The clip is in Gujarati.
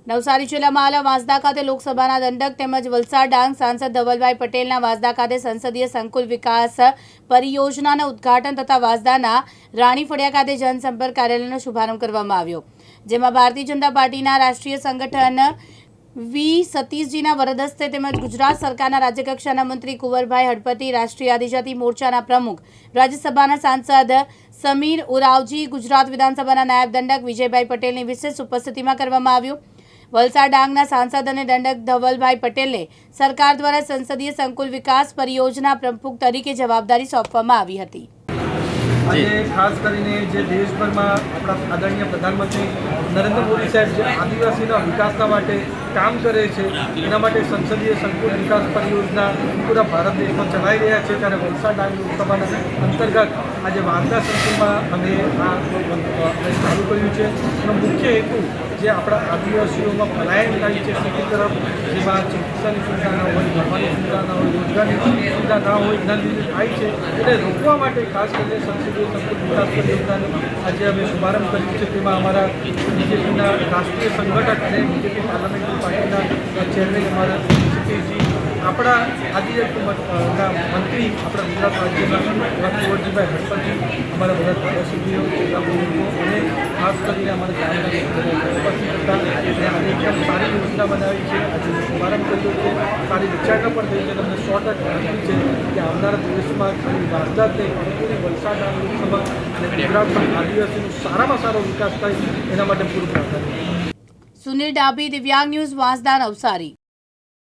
નવસારી જિલ્લામાં આલા વાંસદા ખાતે લોકસભાના દંડક તેમજ વલસાડ ડાંગ સાંસદ ધવલભાઈ પટેલના વાંસદા ખાતે સંસદીય સંકુલ વિકાસ પરિયોજનાના ઉદ્ઘાટન તથા વાંસદાના રાણી ફળિયા ખાતે જનસંપર્ક કાર્યાલયનો શુભારંભ કરવામાં આવ્યો, જેમાં ભારતીય જનતા પાર્ટીના રાષ્ટ્રીય સંગઠન વી સતીશજીના વરદસ્તે તેમજ ગુજરાત સરકારના રાજ્યકક્ષાના મંત્રી કુંવરભાઈ હડપતિ, રાષ્ટ્રીય આદિજાતિ મોરચાના પ્રમુખ, રાજ્યસભાના સાંસદ સમીર ઉરાવજી, ગુજરાત વિધાનસભાના નાયબ દંડક વિજયભાઈ પટેલની વિશેષ ઉપસ્થિતિમાં કરવામાં આવ્યું। વલસાડ ડાંગના સાંસદ અને દંડક ધવલભાઈ પટેલને સરકાર દ્વારા સંસદીય સંકુલ વિકાસ પરિયોજના પ્રમુખ તરીકે જવાબદારી સોંપવામાં આવી હતી। આજે ખાસ કરીને જે દેશભરમાં આપણા આદરણીય પ્રધાનમંત્રી નરેન્દ્ર મોદી સાહેબ જે આદિવાસીના વિકાસના માટે કામ કરે છે, એના માટે સંસદીય સંકુલ વિકાસ પરિયોજના પૂરા ભારત દેશમાં ચલાવી રહ્યા છે, ત્યારે વલસાડ ડાંગ લોકસભાના અંતર્ગત આજે વાંસદા સંકુલમાં અમે ચાલુ કર્યું છે। એનો મુખ્ય હેતુ જે આપણા આદિવાસીઓમાં પલાયન થાય છે સિટી તરફ, જેમાં શિક્ષણની સુવિધા ના હોય, ભણવાની સુવિધા ના હોય, રોજગારની સુવિધા ના હોય, એના લીધે થાય છે, એટલે રોકવા માટે ખાસ કરીને સંસદીય સંકુલ વિકાસ પરિયોજનાનો આજે અમે શુભારંભ કર્યું છે। તેમાં અમારા બીજેપીના રાષ્ટ્રીય સંગઠક અને બીજેપી પાર્લામેન્ટરી પાર્ટીના ચેરમેન અમારા સતીશજી, આપણા આદિજાતિ મંત્રી આપણા ગુજરાત રાજ્યના કુંવરજીભાઈ હડપતિ, અમારા બધા ધારાસભ્યો અને ખાસ કરીને અમારા ગામના ઉપસ્થિત હતા અને આજે એકદમ સારી યોજના બનાવી છે। આજે શુભારંભ કર્યો છે, સારી વિચારણા પણ થઈ છે। તમને 100% છે કે આવનારા દિવસમાં ખાલી વાંસદા જ નહીં, પૂરી વલસાડ લોકસભા અને ગુજરાતમાં આદિવાસીનો સારામાં સારો વિકાસ થાય એના માટે પૂરું પ્રાર્થના। સુનિલ ડાભી, દિવ્યાંગ ન્યૂઝ, વાંસદા, નવસારી।